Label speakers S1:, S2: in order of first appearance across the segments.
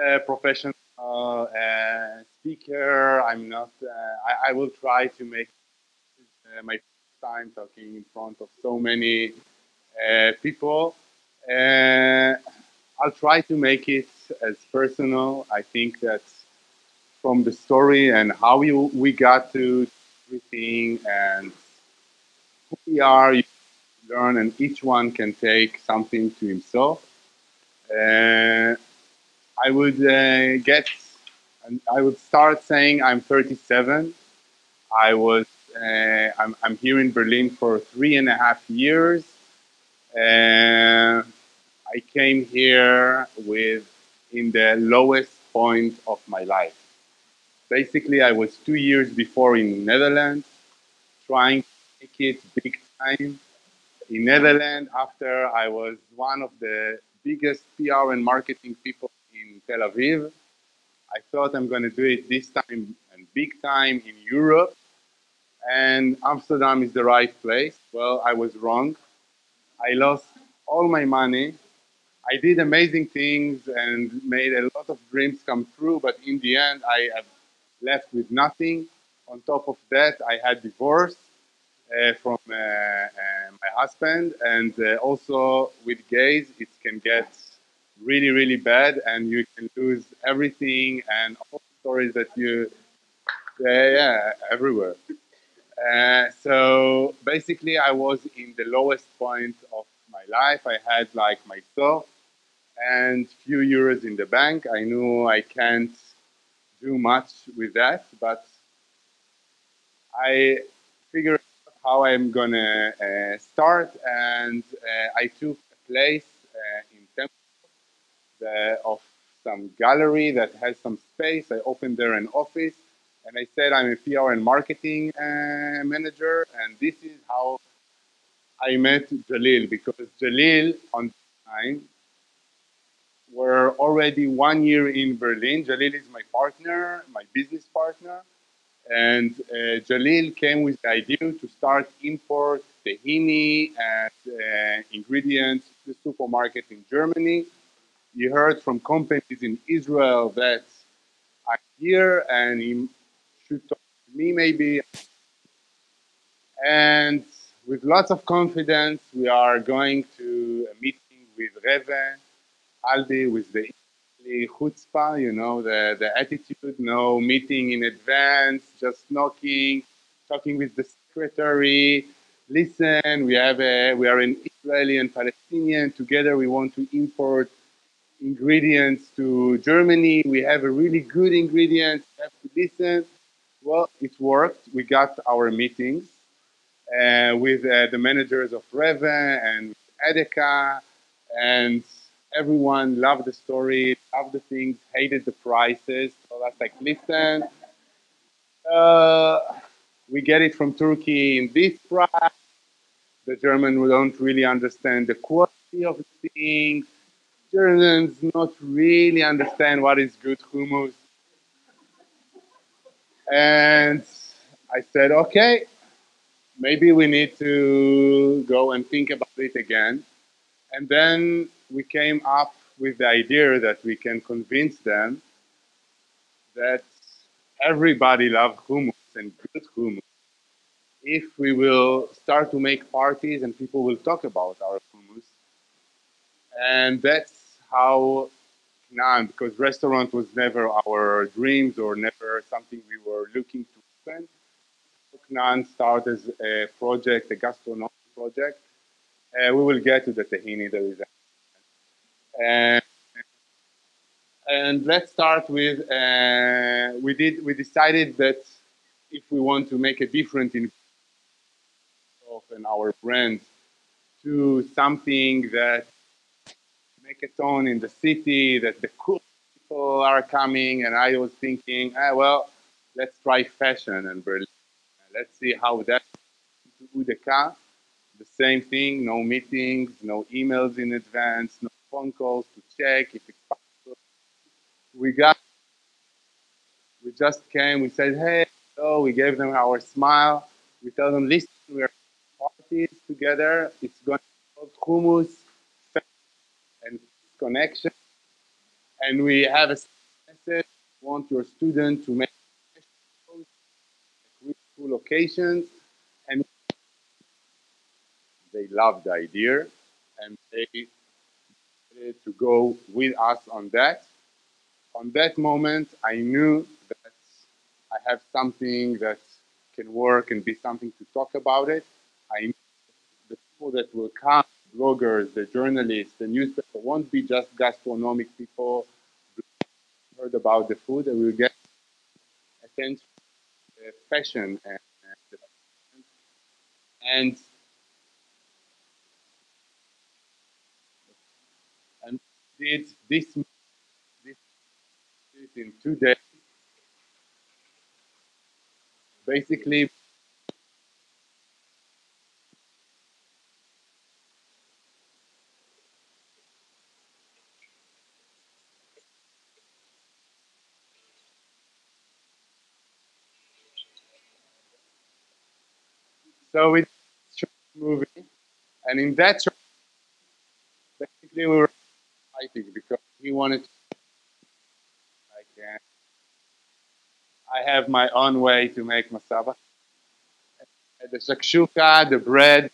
S1: a professional speaker. I'm not. I will try to make my first time talking in front of so many people. Uh, I'll try to make it as personal. I think that from the story and how we got to everything and who we are, you learn, and each one can take something to himself. Uh, I would I would start saying I'm 37. I was, I'm here in Berlin for 3.5 years. Uh, I came here with in the lowest point of my life. Basically, I was 2 years before in Netherlands, trying to make it big time. In Netherlands, after I was one of the biggest PR and marketing people in Tel Aviv, I thought I'm going to do it this time and big time in Europe, and Amsterdam is the right place. Well, I was wrong. I lost all my money. I did amazing things and made a lot of dreams come true, but in the end, I have left with nothing. On top of that, I had divorce from my husband, and also with gays, it can get really, really bad, and you can lose everything and all the stories that you, yeah, everywhere. So basically, I was in the lowest point of my life. I had like myself and few euros in the bank. I knew I can't do much with that, but I figured out how I'm gonna start, and I took a place in Temple of some gallery that has some space. I opened there an office, and I said I'm a PR and marketing manager, and this is how I met Jalil, because Jalil on the time were already 1 year in Berlin. Jalil is my partner, my business partner. And Jalil came with the idea to start import tahini and ingredients to the supermarket in Germany. He heard from companies in Israel that I'm here and he should talk to me maybe. And with lots of confidence, we are going to a meeting with Reve, Aldi, with the chutzpah, the attitude, no meeting in advance, just knocking, talking with the secretary. Listen, we are an Israeli and Palestinian. Together, we want to import ingredients to Germany. We have a really good ingredient. You have to listen. Well, it worked. We got our meetings with the managers of Reve and Edeka, and everyone loved the story, loved the things, hated the prices. So that's like, listen, uh, we get it from Turkey in this price. The German don't really understand the quality of the things. Germans not really understand what is good hummus. And I said, okay, maybe we need to go and think about it again. And then we came up with the idea that we can convince them that everybody loves hummus and good hummus if we will start to make parties and people will talk about our hummus. And that's how Kanaan, because restaurant was never our dreams or never something we were looking to open. Kanaan started as a project, a gastronomic project. We will get to the tahini. There is a, and let's start with we decided that if we want to make a difference in our brand to something that make a tone in the city that the cool people are coming, and I was thinking, well, let's try fashion in Berlin. Let's see how that to UDK. The same thing, no meetings, no emails in advance, no phone calls to check if it's possible. We got We just came, we said, hey, hello, we gave them our smile. We tell them, listen, we're parties together. It's going to be called hummus and connection. And we have a said, want your student to make really cool occasions, and they loved the idea, and they decided to go with us on that. On that moment, I knew that I have something that can work and be something to talk about it. I knew the people that will come, bloggers, the journalists, the newspaper, won't be just gastronomic people who heard about the food. They will get attention, fashion, and and did this in 2 days. Basically, so it's a short movie, and in that short, basically we were fighting because he wanted to, like, I have my own way to make masaba. The shakshuka, the bread,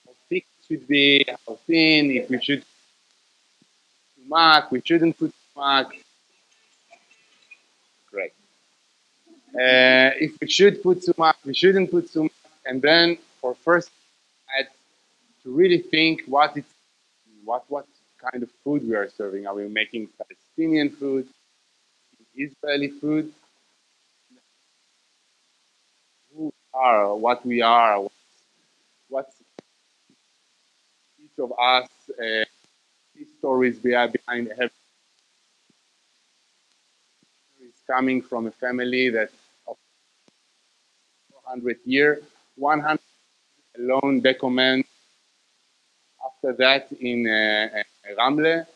S1: how thick it should be, how thin, if we should put sumac, we shouldn't put sumac. Great. If we should put sumac, we shouldn't put sumac. And then for first, I had to really think what kind of food we are serving. Are we making Palestinian food, Israeli food? Who we are, what we are, what's each of us, stories behind every is coming from a family that of 400 years, 100 alone document. After that, in Ramle,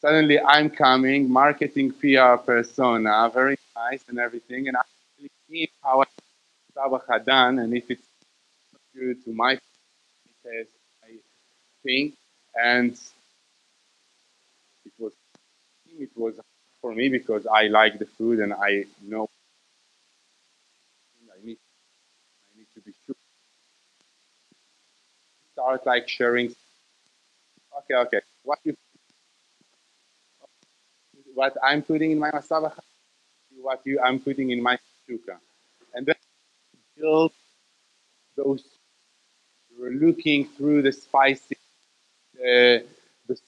S1: suddenly I'm coming, marketing PR persona, very nice and everything, and I really see how I Sabah done, and if it's good to my taste, I think, and it was for me because I like the food and I know I need to be sure. Start like sharing. Okay, okay. What I'm putting in my masaba, what I'm putting in my shuka, and then build those. We're looking through the spices, the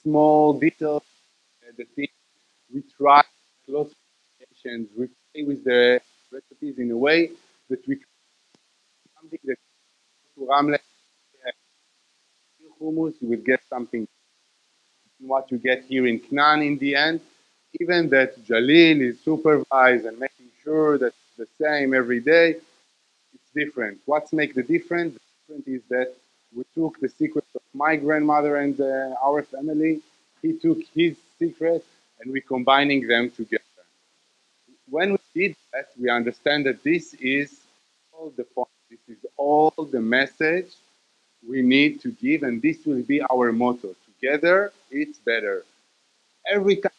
S1: small details, the things we try lots of variations. We play with the recipes in a way that we something that to Ramle hummus, you will get something what you get here in Kanaan in the end. Even that Jalil is supervised and making sure that it's the same every day, it's different. What's make the difference? The difference is that we took the secret of my grandmother and our family. He took his secret and we're combining them together. When we did that, we understand that this is all the point. This is all the message we need to give, and this will be our motto. Together, it's better. Every time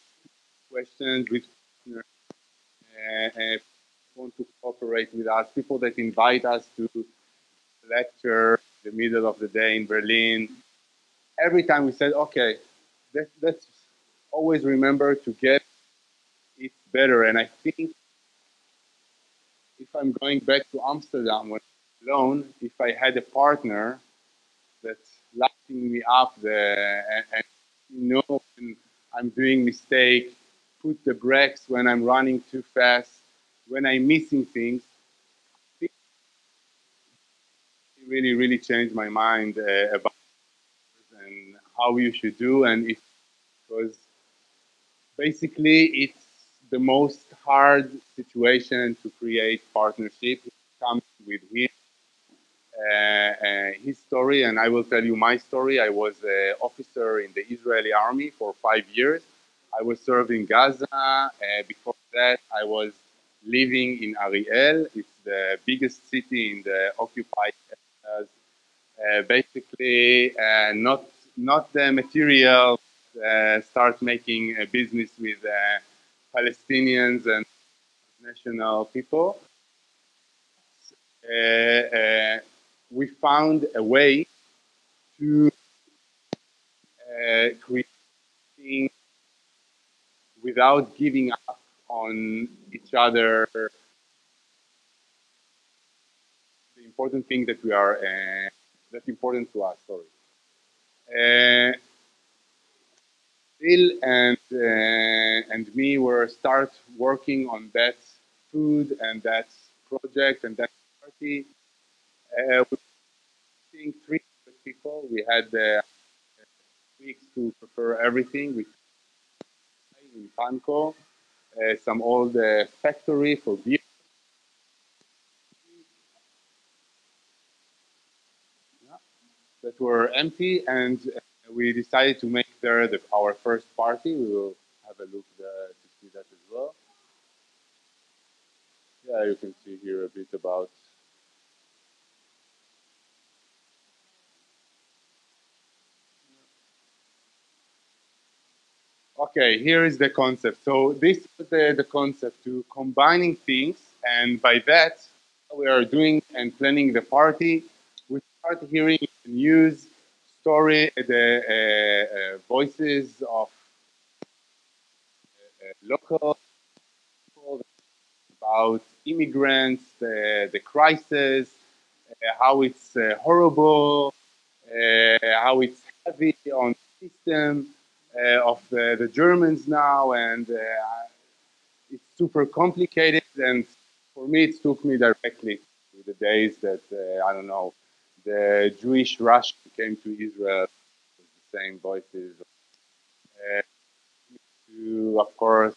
S1: questions with partners, want to cooperate with us, people that invite us to lecture in the middle of the day in Berlin. Every time we said, okay, let's always remember to get it better. And I think if I'm going back to Amsterdam when I'm alone, if I had a partner that's lifting me up and when I'm doing mistake, put the brakes when I'm running too fast, when I'm missing things, it really, really changed my mind about and how you should do. And it was basically it's the most hard situation to create partnership. It comes with his story, and I will tell you my story. I was an officer in the Israeli army for 5 years. I was serving Gaza. Before that, I was living in Ariel. It's the biggest city in the occupied areas. Basically, not the material. start making a business with Palestinians and national people. We found a way to create things without giving up on each other. The important thing that we are that's important to us. Sorry. Bill and me were start working on that food and that project and that party. We think 300 people. We had weeks to prepare everything. We in Panko, some old factory for beer that were empty, and we decided to make there our first party. We will have a look there to see that as well. Yeah, you can see here a bit about. Okay, here is the concept. So this is the concept to combining things, and by that we are doing and planning the party. We start hearing the news, story, the voices of local people about immigrants, the crisis, how it's horrible, how it's heavy on the system of the Germans now, and it's super complicated. And for me, it took me directly to the days that I don't know, the Jewish Rush came to Israel with the same voices. To of course,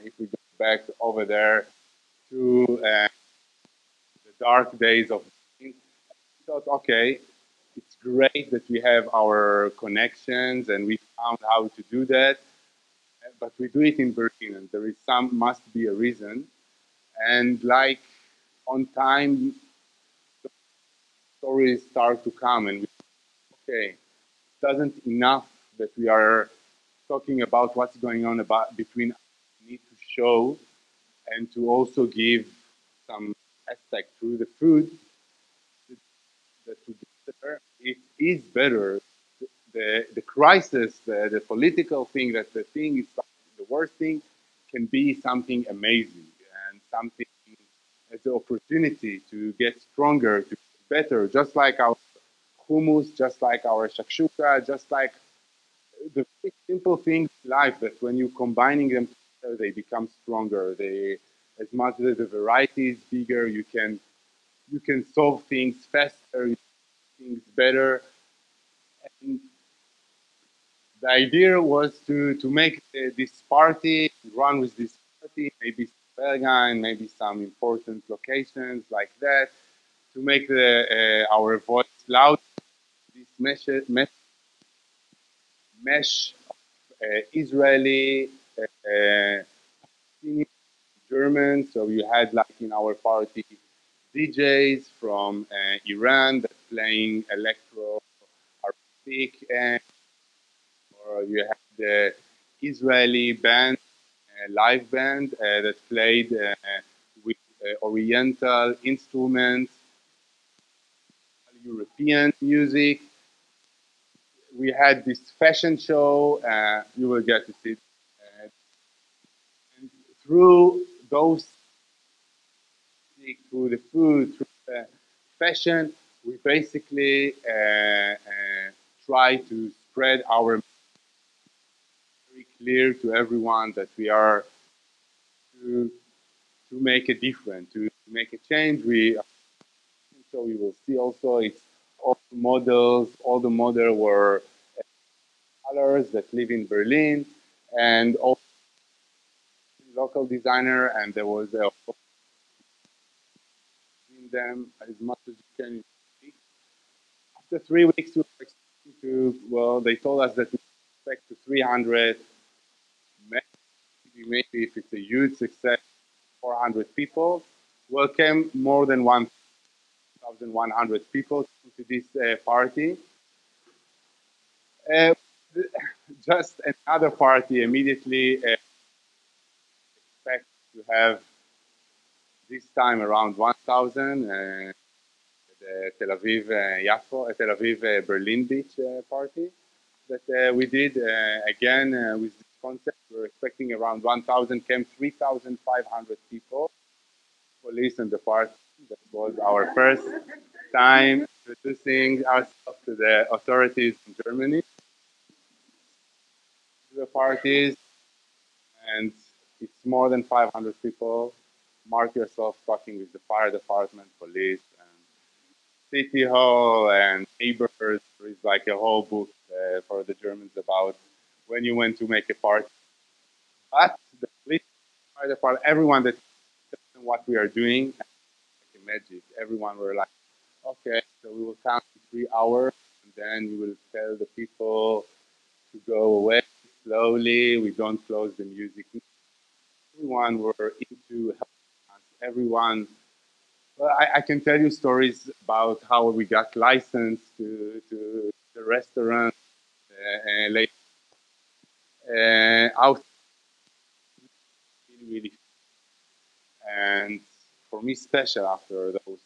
S1: if we go back over there to the dark days of, I thought, okay, it's great that we have our connections and we found how to do that, but we do it in Berlin, and there is some must be a reason. And like on time, stories start to come, and we, okay, it doesn't enough that we are talking about what's going on about between us. We need to show and to also give some aspect through the food that together it is better. The crisis, the political thing, that the thing is the worst thing, can be something amazing and something as an opportunity to get stronger, to get better, just like our hummus, just like our shakshuka, just like the very simple things in life that when you're combining them together, they become stronger. They, as much as the variety is bigger, you can solve things faster, you do things better. And the idea was to make this party, run with this party, maybe Berghain, maybe some important locations like that, to make our voice loud. This mesh Israeli, uh, German. So you had like in our party DJs from Iran that playing electro, Arabic, and or you had the Israeli band, live band that played with Oriental instruments, European music. We had this fashion show. You will get to see. And through those, through the food, through the fashion, we basically try to spread our very clear to everyone that we are to make a difference, to make a change. We so you will see also it's all the models. All the models were colors that live in Berlin, and also local designer. And there was a in them as much as you can. After 3 weeks, we were expecting to. Well, they told us that we expect to 300. Maybe if it's a huge success, 400 people. Welcome more than 1,100 people to this party. Uh, the, just another party immediately expect to have this time around 1,000 the Tel Aviv Yafo, Tel Aviv Berlin Beach party that we did again with this concept. We're expecting around 1,000, came 3,500 people, police in the park. That was our first time introducing ourselves to the authorities in Germany, to the parties, and it's more than 500 people. Mark yourself talking with the fire department, police, and city hall and neighbors. There is like a whole book for the Germans about when you went to make a party. But the police, fire department, everyone that knows what we are doing, like a magic. Everyone were like, okay, so we will count in 3 hours, and then we will tell the people to go away slowly. We don't close the music. Everyone were into helping us. Everyone. Well, I can tell you stories about how we got licensed to the restaurant late out really, really, and for me special after those.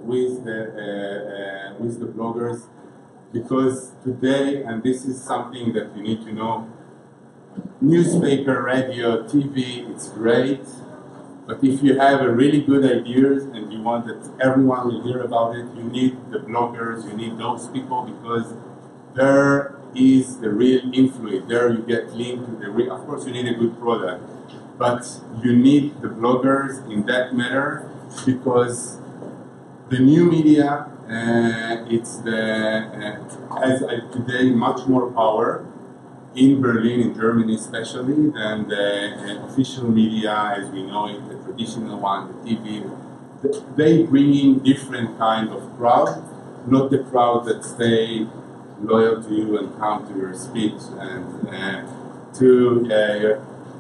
S1: with the bloggers, because today, and this is something that you need to know, newspaper, radio, TV, it's great, but if you have a really good ideas and you want that everyone will hear about it, you need the bloggers, you need those people, because there is the real influence. There you get linked to the real. Of course, you need a good product, but you need the bloggers in that matter, because the new media has today much more power in Berlin, in Germany especially, than the official media as we know it, the traditional one, the TV. They bring in different kind of crowd, not the crowd that stay loyal to you and come to your speech, and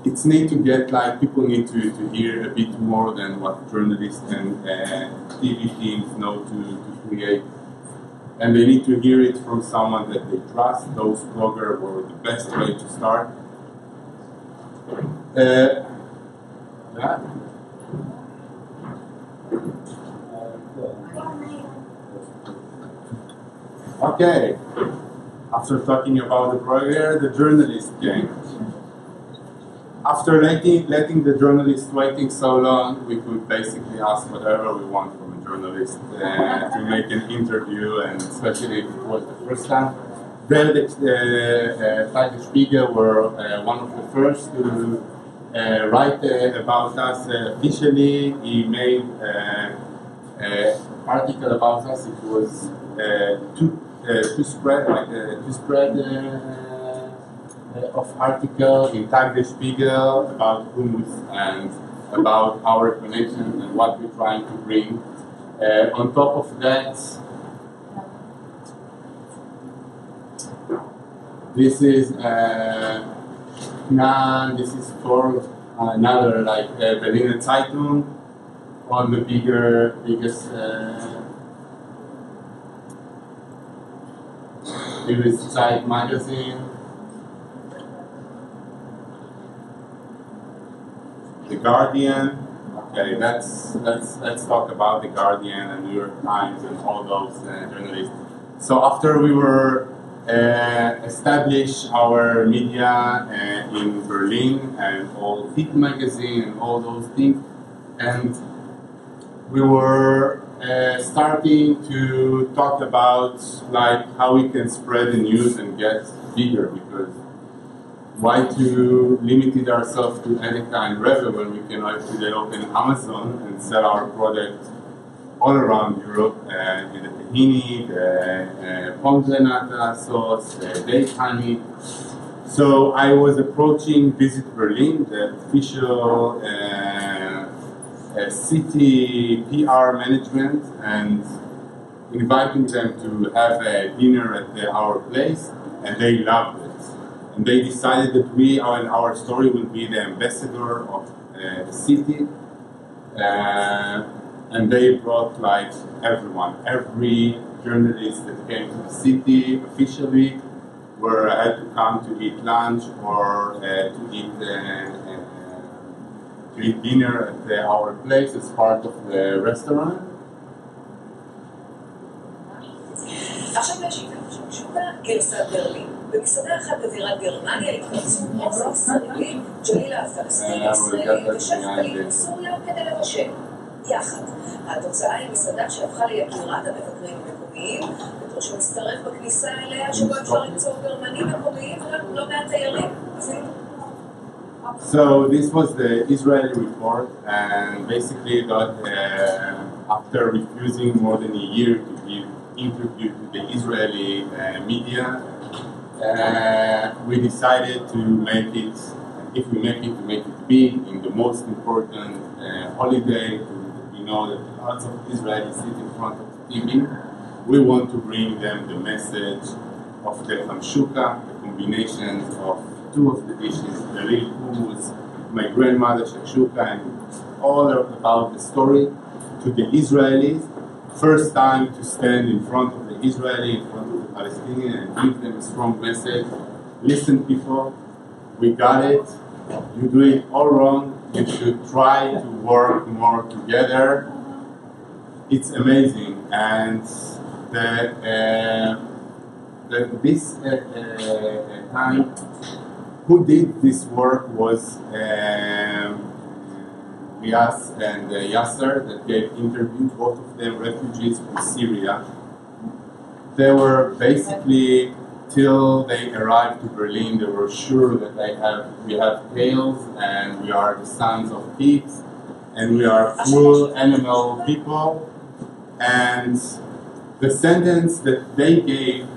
S1: it's need to get like people need to hear a bit more than what journalists and TV teams know to create, and they need to hear it from someone that they trust. Those bloggers were the best way to start. Okay, after talking about the blogger, the journalist came. After letting the journalist waiting so long, we could basically ask whatever we want from a journalist to make an interview, and especially if it was the first time. Then the Spiegel were one of the first to write about us officially. He made an article about us. It was to spread of article in Tag the Spiegel about hummus and about our connections and what we're trying to bring. On top of that, this is Kanaan, this is for another like Berliner Zeitung, all the biggest Zeit magazine. The Guardian. Okay, let's talk about the Guardian and New York Times and all those journalists. So after we were established our media in Berlin and all Hit magazine and all those things, and we were starting to talk about like how we can spread the news and get bigger, because why to limit ourselves to Edeka and Reve when we can today open Amazon and sell our product all around Europe, in the tahini, the pomegranate sauce, the date honey. So I was approaching Visit Berlin, the official city PR management, and inviting them to have a dinner at our place, and they loved it. And they decided that we and our story will be the ambassador of the city, and they brought like everyone, every journalist that came to the city officially, had to come to eat lunch or to eat dinner at our place as part of the restaurant.
S2: גרסת ברלין. במסעדה אחת בבירת גרמניה התכנסו מוסר ישראלי, ג'לילה הפלסטיני ישראלי ושף קליל מסוריה כדי לבשל. יחד. התוצאה היא מסעדה שהפכה ליקירת המבקרים המקומיים, בתור שמצטרף בכניסה אליה שבו אפשר למצוא גרמנים מקומיים וגם לא מעט תיירים.
S1: So this was the Israeli report, and basically that after refusing more than a year to give interview to the Israeli media, we decided to make it, if we make it, to make it big in the most important holiday. We know that lots of Israelis sit in front of the TV. We want to bring them the message of the hamshuka, the combinations of two of the dishes, the real hummus, my grandmother shakshuka, and all about the story to the Israelis. First time to stand in front of the Israeli, in front of the Palestinian, and give them a strong message. Listen, people, we got it. You do it all wrong. You should try to work more together. It's amazing. and this time, who did this work was Rias and Yasser, that gave interviews, both of them refugees from Syria. They were basically, till they arrived to Berlin, they were sure that we have tails and we are the sons of pigs and we are full animal people. And the sentence that they gave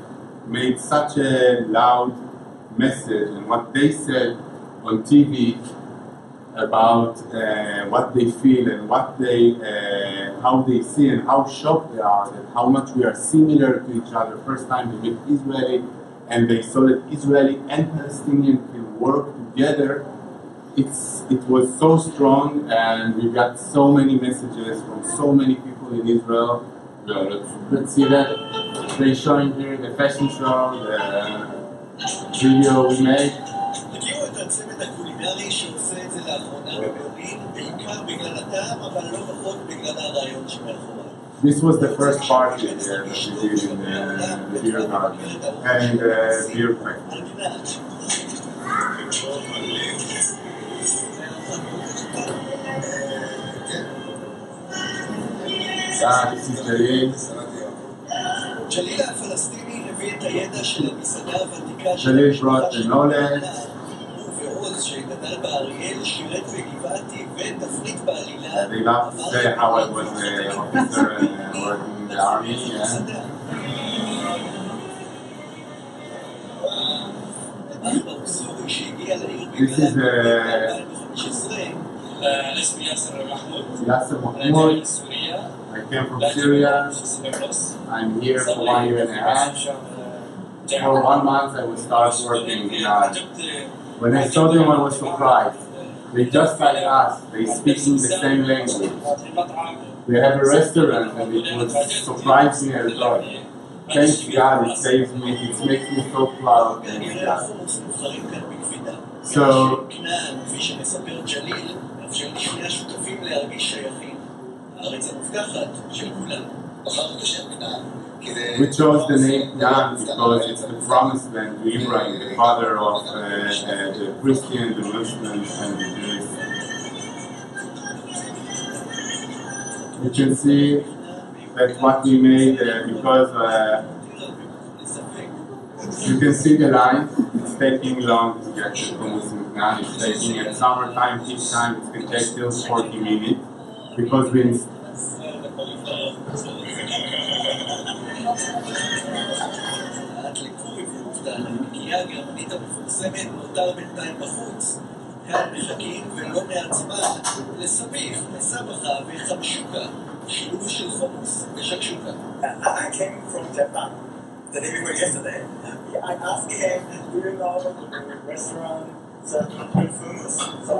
S1: made such a loud message, and what they said on TV about what they feel and what they, how they see and how shocked they are, and how much we are similar to each other. First time they met Israeli, and they saw that Israeli and Palestinian can work together. It was so strong, and we got so many messages from so many people in Israel. Let's see that. They're showing here the fashion show, the video we made.
S2: תכירו את הצוות הקולינרי שעושה את זה לאחרונה בברלין, בעיקר בגלל הטעם, אבל לא פחות בגלל הרעיון שמאחוריו.
S1: This was the first party that we did in the beer garden and beer factory. This is Jalil.
S2: ג'ליל הפלסטיני הביא את הידע של המסעדה הוותיקה של
S1: Jalil brought the knowledge.
S2: ועוז שגדל באריאל, שירת בגבעתי ותפריט בעלילה.
S1: They love to say how I was an officer and working in the army. This is Yasser Mahmoud. I came from Syria. I'm here for 1 year and a half. For 1 month I will start working in art. When I saw them I was surprised. They just like us, they speaking the same language. They have a restaurant and it was surprised me a lot. Thanks God, it saves me, it makes me so proud. Thanks God. So, we chose the name Kanaan because it's the promised land to Abraham, the father of the Christians, the Muslims, and the Jews. You can see that what we made because you can see the line. It's taking long to get to hummus in Kanaan. It's taking at summertime, peak time, it can take till 40 minutes because we
S2: הנקייה הגרמנית המפורסמת נותר בינתיים בחוץ. כאן מחכים ולא מעט זמן לסביח, לסבכה וחמשוקה, שילוב של חומוס ושקשוקה. I came from Japan the day before yesterday. I asked him, do you know the restaurant that good hummus? So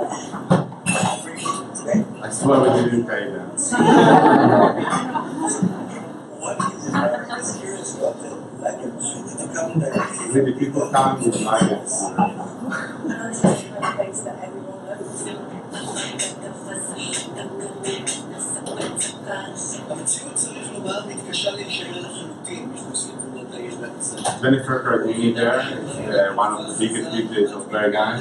S2: I'm bringing today.
S1: I swear we didn't pay them.
S2: What is it? Curious what the like to come directly.
S1: The people come with nuggets.
S2: המציאות צריך לומר מתקשה להישאר לחלוטין מחוץ לגבולות העיר והצד.
S1: Jennifer Cardini there is one of the biggest villages of Bergen.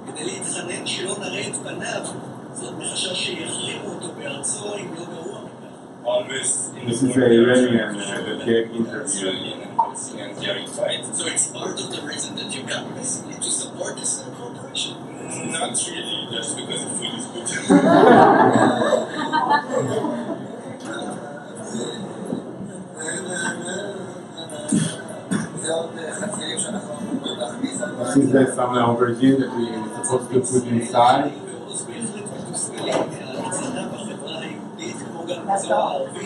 S2: כדי להתחנן שלא נראה את פניו, זאת מחשש שיחרימו אותו בארצו אם לא גרוע מכך.
S1: This is a Iranian that gave interview.
S2: So it's part of the reason that you come basically to support this corporation? Not really, just because the food is good.
S1: This is some aubergine that we are supposed to put inside.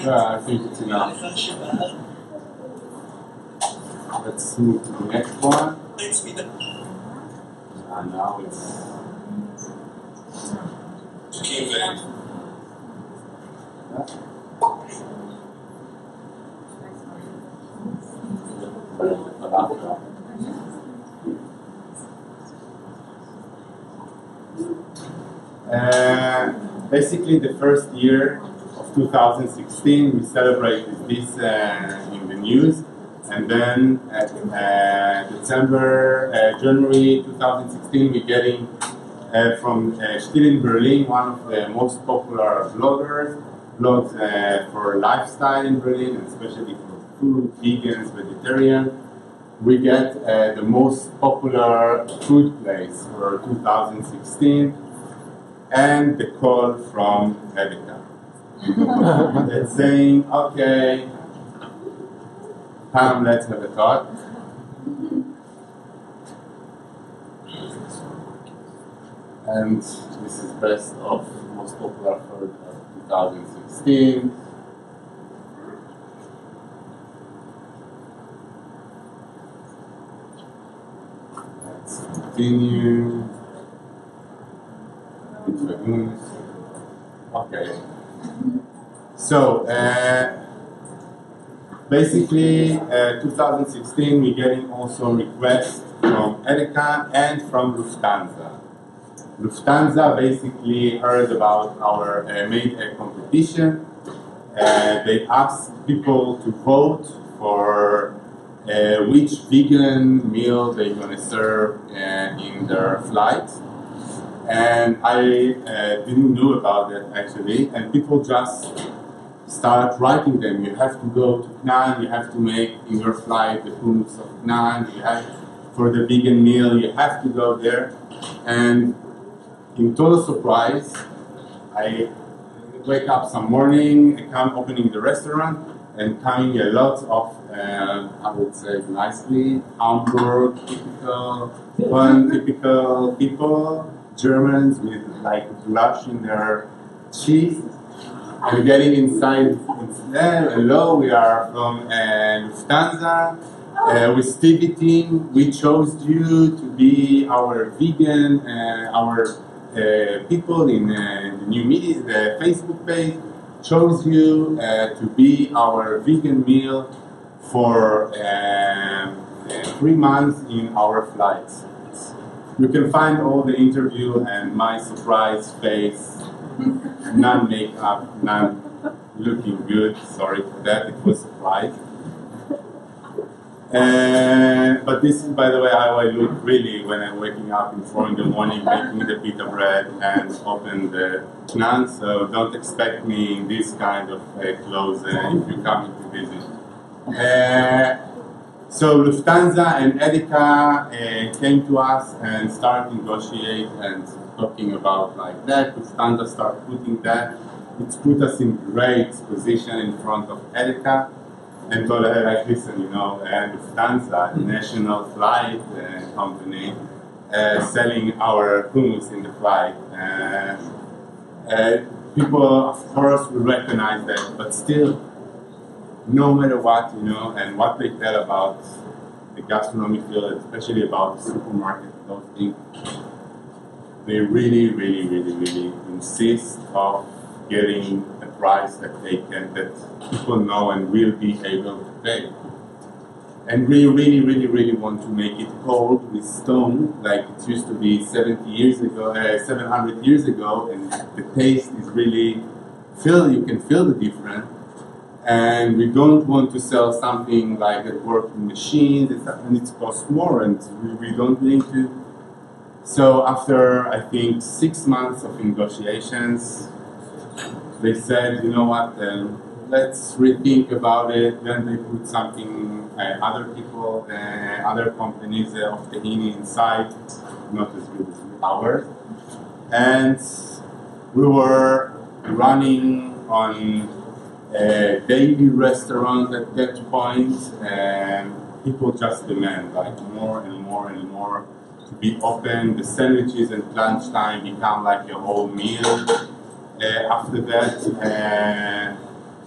S1: Yeah, I think it's enough. Let's move to the next one. And now it's basically the first year of
S3: 2016, we celebrated this in the news. And then at January 2016, we're getting from still in Berlin, one of the most popular blogs for lifestyle in Berlin, especially for food, vegans, vegetarian. We get the most popular food place for 2016, and the call from Edeka. It's saying, okay, come, let's have a talk. And this is best of most popular food of 2016. Let's continue. Okay. So, basically, 2016, we're getting also requests from Edeka and from Lufthansa. Lufthansa basically heard about our made a competition. They asked people to vote for which vegan meal they're going to serve in their flight. And I didn't know about that actually, and people just start writing them. You have to go to Kanaan, you have to make in your flight the hummus of Kanaan, you have, for the vegan meal, you have to go there. And in total surprise, I wake up some morning, I come opening the restaurant, and coming a lot of, I would say nicely, Hamburg, typical people, Germans with like blush in their cheeks. I'm getting inside, hello, we are from Lufthansa, with Stevie team. We chose you to be our vegan, our people in the new media, the Facebook page, chose you to be our vegan meal for 3 months in our flights. You can find all the interview and my surprise face, none makeup, none looking good. Sorry for that, it was a surprise. But this is, by the way, how I look really when I'm waking up in 4 in the morning, making the pita bread and open the Kanaan. So don't expect me in this kind of clothes if you're coming to visit. So Lufthansa and Edeka came to us and started negotiate and talking about like that. Lufthansa started putting that. It's put us in great position in front of Edeka and told her like, listen, you know, Lufthansa, the national flight company, selling our hummus in the flight. People, of course, will recognize that, but still, no matter what, you know, and what they tell about the gastronomy field, especially about the supermarket, those things, they really, really, really, really insist of getting a price that they can, that people know and will be able to pay. And we really, really, really want to make it old with stone, like it used to be 700 years ago, and the taste is really, you can feel the difference. And we don't want to sell something like that works in machines, and it costs more, and we don't need to. So after, I think, 6 months of negotiations, they said, you know what, let's rethink about it. Then they put something, other people, other companies of tahini inside, not as good as ours. And we were running on a daily restaurant at that point, and people just demand like more and more and more to be open. The sandwiches at lunchtime become like a whole meal. After that,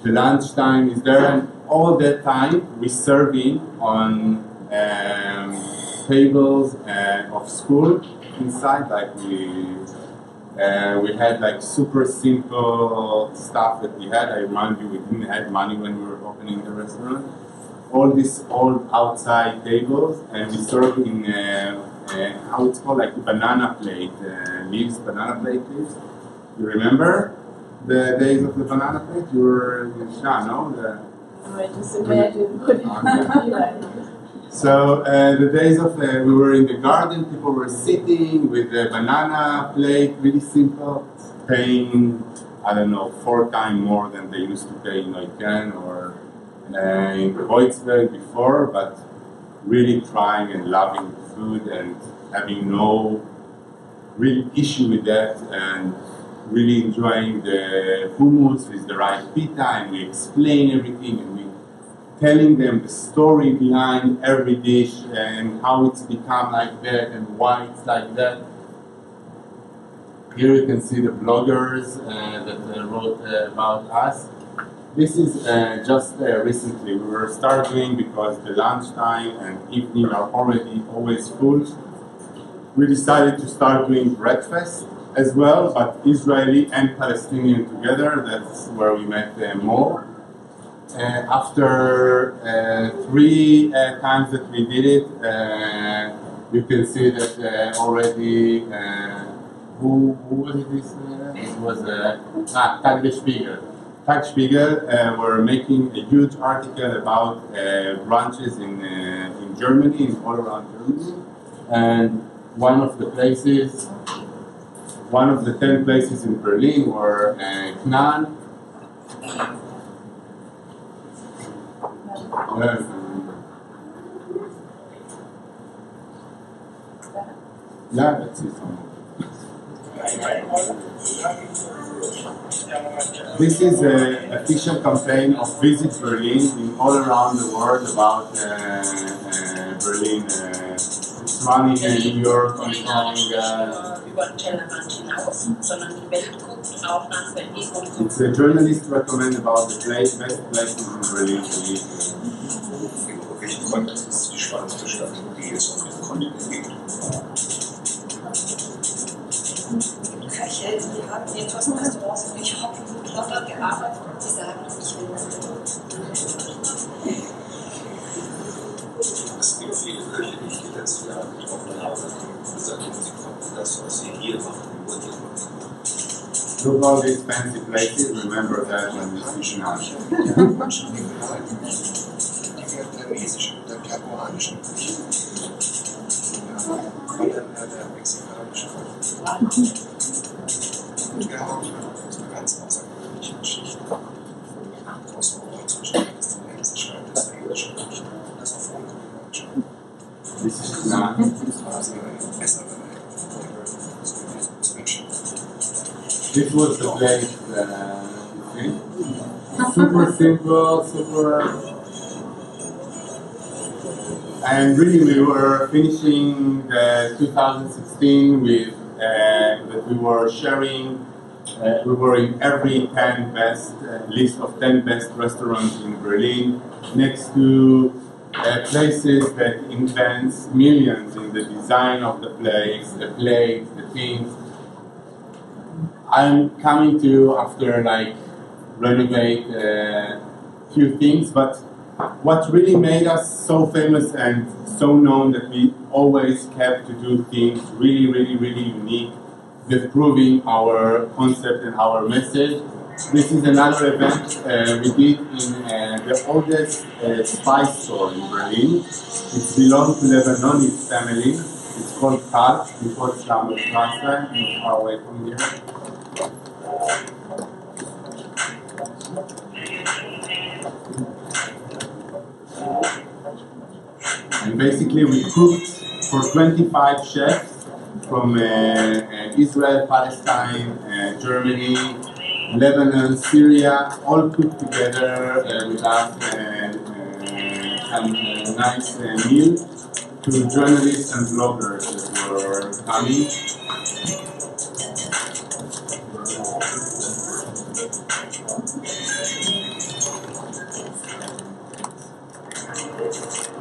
S3: the lunchtime is there, and all that time we serving on tables of school inside. Like we had like super simple stuff that we had. I remind you, we didn't have money when we were opening the restaurant. All these old outside tables, and we serve in how it's called, like banana plate leaves, banana plate leaves. You remember? The days of the banana plate, you were in Shah, no?
S4: I just imagine what it would be like.
S3: So the days of we were in the garden, people were sitting with the banana plate, really simple, paying, I don't know, 4 times more than they used to pay in Neukölln or in Kreuzberg before, but really trying and loving the food and having no real issue with that, and really enjoying the hummus with the right pita, and we explain everything, and we telling them the story behind every dish and how it's become like that and why it's like that. Here you can see the bloggers that wrote about us. This is just recently. We were starting because the lunchtime and evening are already always full. We decided to start doing breakfast as well, but Israeli and Palestinian together. That's where we met more. After 3 times that we did it, you can see that already. Who was it? This it was Tag the Spiegel. Tag Spiegel were making a huge article about branches in Germany, all around Germany, and one of the 10 places in Berlin were Kanaan. Yeah, that's it. This is an official campaign of Visit Berlin in all around the world about Berlin. It's running in New York, Hong Kong. It's a journalist recommend about the best places in Berlin to live.
S2: Köche, die haben in den Toastrestaurants wirklich hocken und locker gearbeitet und sie sagen, ich will das tun.
S5: Es gibt viele Köche, die ich die letzten Jahre getroffen habe, die gesagt haben, sie konnten das, was sie hier machen, nur hier machen.
S3: Look all these fancy places, remember that when you see now.
S5: Ja, manche Regionalien, die vietnamesische, der peruanische Küche, und dann der mexikanische. Und wir haben eine ganz außergewöhnliche Geschichte. Großen Unterschied zwischen der palästinensischen und der israelischen Küche. Das auf Ungarisch.
S3: This is Kanaan. This was the place, super simple, super. And really, we were finishing 2016 with that we were sharing. We were in every 10 best list of 10 best restaurants in Berlin, next to places that invest millions in the design of the place, the plates, the things. I'm coming to after like renovate few things, but what really made us so famous and so known that we always kept to do things really, really, really unique, with proving our concept and our message. This is another event we did in the oldest spice store in Berlin. It belongs to the Lebanese family. It's called Tal, before Schlammerstraße, it's far away from here. And basically we cooked for 25 chefs from Israel, Palestine, Germany, Lebanon, Syria, all cooked together with us a nice meal to journalists and bloggers that were coming.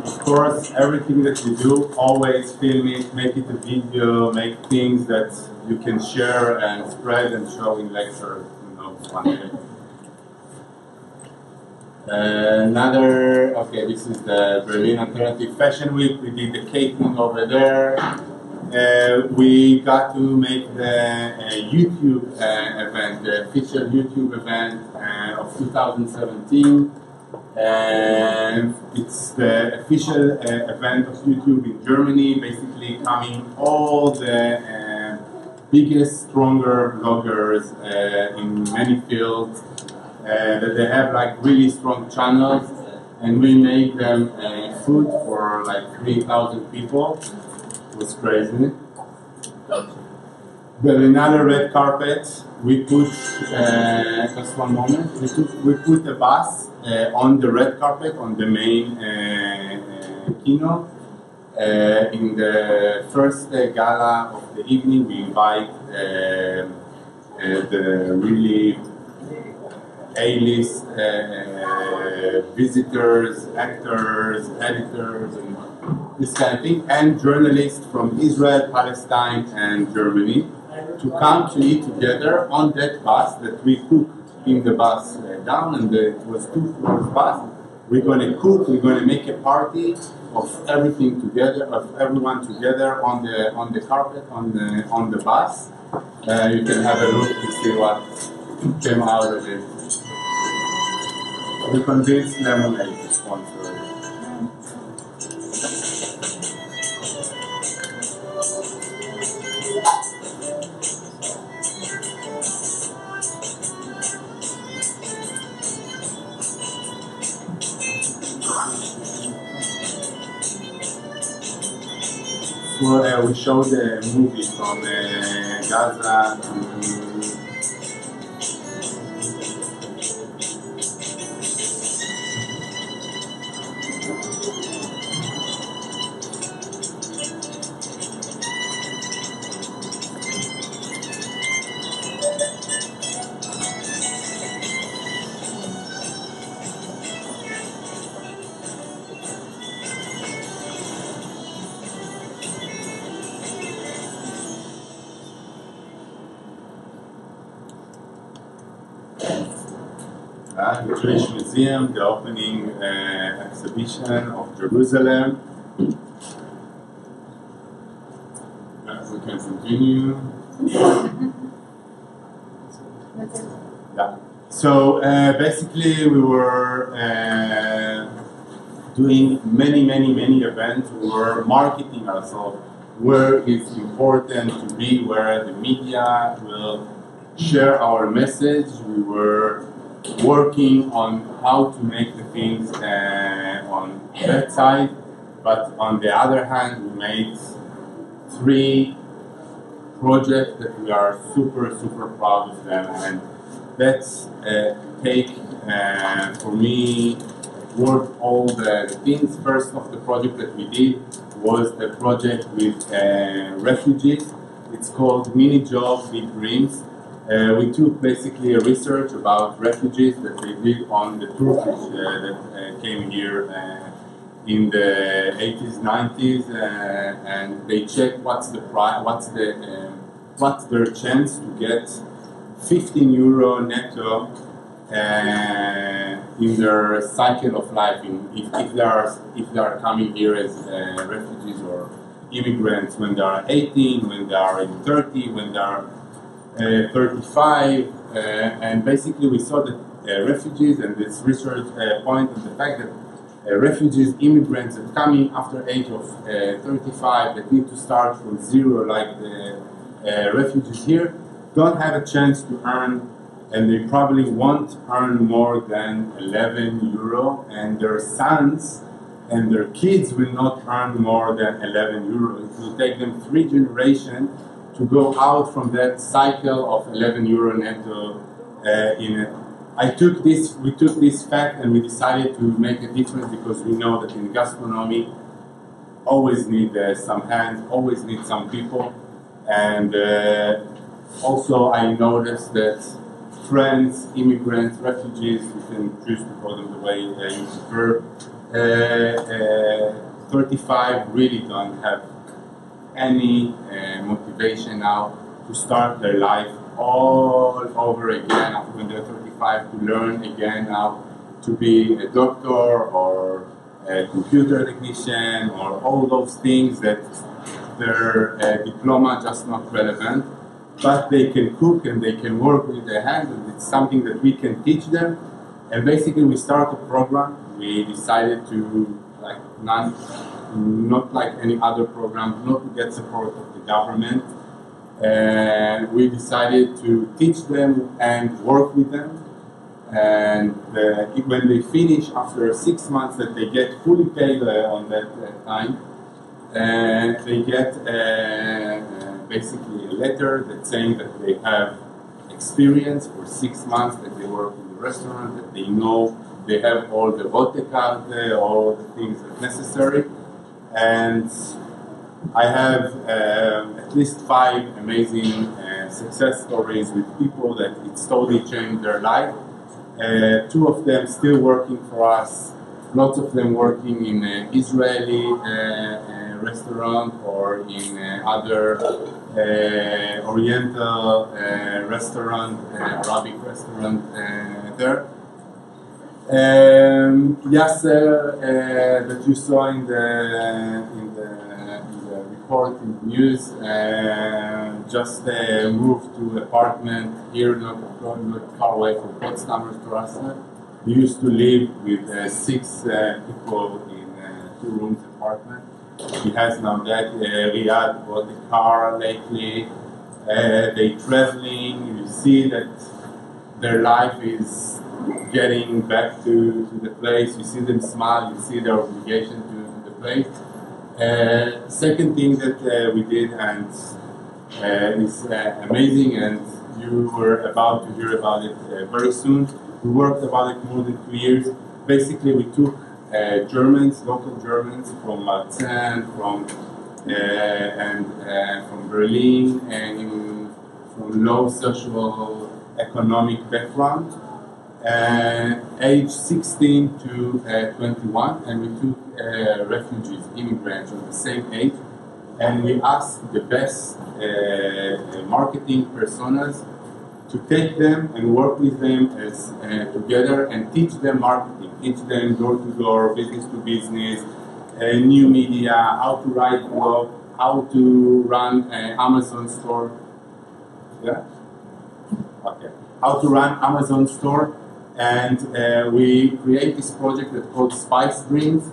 S3: Of course, everything that we do, always film it, make it a video, make things that you can share and spread and show in lectures, one day. Okay, this is the Berlin Alternative Fashion Week. We did the catering over there. we got to make the YouTube event, the official YouTube event of 2017. It's the official event of YouTube in Germany, basically coming all the biggest, stronger bloggers in many fields that they have like really strong channels, and we made them food for like 3,000 people. It was crazy. Then another red carpet, we put, just one moment, we put a bus on the red carpet on the main keynote. In the first gala of the evening, we invite the really A-list visitors, actors, editors, and this kind of thing, and journalists from Israel, Palestine, and Germany to come to eat together on that bus that we cooked in the bus down, and it was 2 floors bus. We're going to cook, we're going to make a party of everything together, of everyone together on the carpet, on the bus. You can have a look to see what came out of it. We convinced Lemonade to sponsor it. Well, we showed a movie from Gaza to the Jewish Museum, the opening exhibition of Jerusalem. We can continue. Yeah. So basically, we were doing many events. We were marketing ourselves where it's important to be, where the media will share our message. We were working on how to make the things on that side, but on the other hand, we made 3 projects that we are super proud of them, and that's take for me worth all the things. First of the project that we did was the project with refugees. It's called Mini Job Big Dreams. We took basically a research about refugees that they did on the Turkish that came here in the 80s, 90s, and they checked what's their chance to get 15 euro netto in their cycle of life, if they are coming here as refugees or immigrants, when they are 18, when they are in 30, when they are 35, and basically we saw that refugees, and this research point on the fact that refugees, immigrants that coming after age of 35, that need to start from zero like the refugees here, don't have a chance to earn, and they probably won't earn more than 11 euro, and their sons and their kids will not earn more than 11 euro. It will take them 3 generations to go out from that cycle of 11 euro netto in it. We took this fact and we decided to make a difference, because we know that in gastronomy always need some hands, always need some people, and also I noticed that friends, immigrants, refugees, you can choose to call them the way you prefer, 35 really don't have any motivation now to start their life all over again when they're 35, to learn again now to be a doctor or a computer technician or all those things that their diploma just not relevant, but they can cook and they can work with their hands, and it's something that we can teach them. And basically we start a program. We decided to, like, not like any other program, not to get support of the government. And we decided to teach them and work with them. And when they finish after 6 months, that they get fully paid on that time, they get basically a letter that's saying that they have experience for 6 months, that they work in the restaurant, that they know they have all the vote card, all the things that necessary. And I have at least 5 amazing success stories with people that it's totally changed their life. 2 of them still working for us, lots of them working in Israeli restaurant or in other Oriental restaurant, Arabic restaurant there. Yasser, that you saw in the report in the news, just moved to apartment here, not far away from Potsdamer Straße. He used to live with 6 people in 2 rooms apartment. He has now that. Riyadh bought a car lately. They traveling. You see that their life is getting back to the place. You see them smile. You see their obligation to the place. Second thing that we did, and is amazing, and you were about to hear about it very soon. We worked about it more than 2 years. Basically, we took Germans, local Germans from Marzahn, from Berlin, and from low social economic background, age 16 to 21, and we took refugees, immigrants of the same age, and we asked the best marketing personas to take them and work with them as together and teach them marketing, teach them door-to-door, business-to-business, new media, how to write blog, how to run an Amazon store. Yeah? Okay. How to run Amazon store. And we create this project that's called Spice Dreams.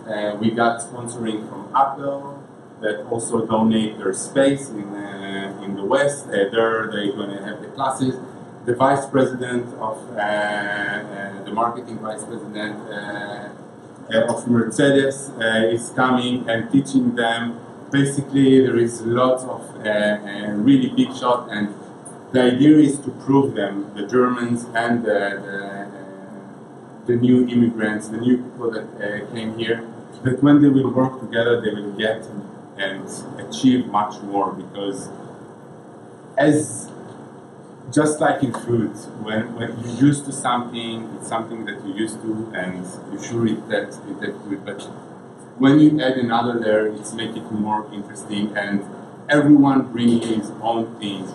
S3: We got sponsoring from Apple, that also donate their space in the West. There they're going to have the classes. The vice president of the marketing vice president of Mercedes is coming and teaching them. Basically, there is lots of really big shot, and the idea is to prove them, the Germans and the new immigrants, the new people that came here, that when they will work together, they will get and achieve much more. Because just like in food, when you're used to something, it's something that you're used to, and you're sure it tastes good. But when you add another layer, it's make it more interesting, and everyone bringing his own things.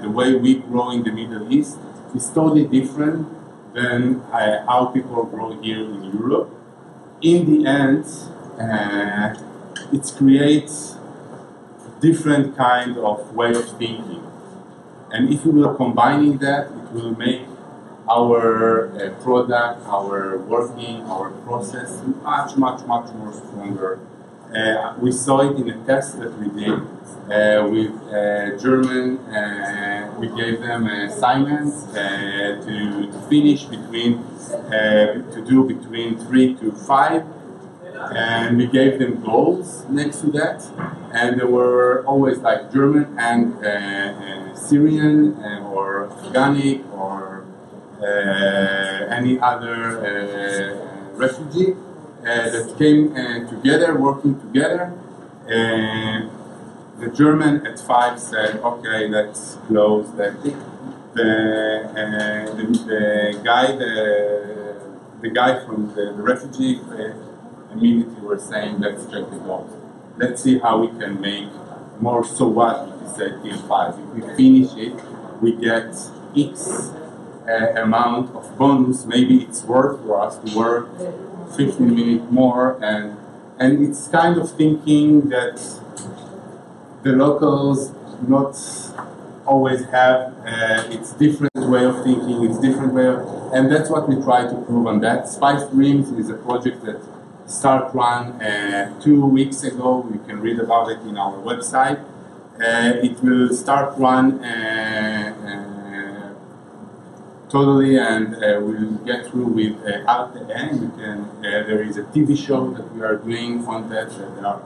S3: The way we grow in the Middle East is totally different than how people grow here in Europe. In the end, it creates different kind of way of thinking. And if we will combining that, it will make our product, our working, our process much more stronger. We saw it in a test that we did with German. We gave them assignments to finish to do between 3 to 5. And we gave them goals next to that, and they were always like German and Syrian or Afghani or any other refugee that came together, working together. The German at 5 said, "Okay, let's close that." The guy from the refugee immediately were saying, "Let's check the goals. Let's see how we can make more." So what? He said till 5. If we finish it, we get X amount of bonus. Maybe it's worth for us to work 15 minutes more, and it's kind of thinking that the locals not always have. It's different way of thinking, it's different way of, and that's what we try to prove on that. Spice Dreams is a project that run 2 weeks ago. You can read about it in our website. It will start run totally, and we'll get through with at the end. You can. There is a TV show that we are doing on that. They are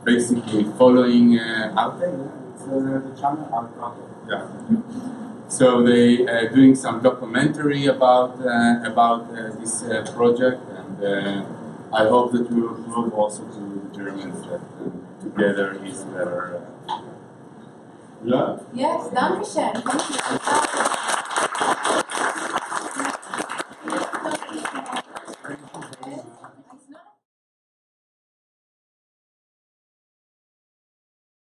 S3: basically following out there. It's the channel out. Yeah. So they doing some documentary about this project, and I hope that we will prove also to the Germans that together is better. Yeah.
S4: Yes, danke schön. Thank you.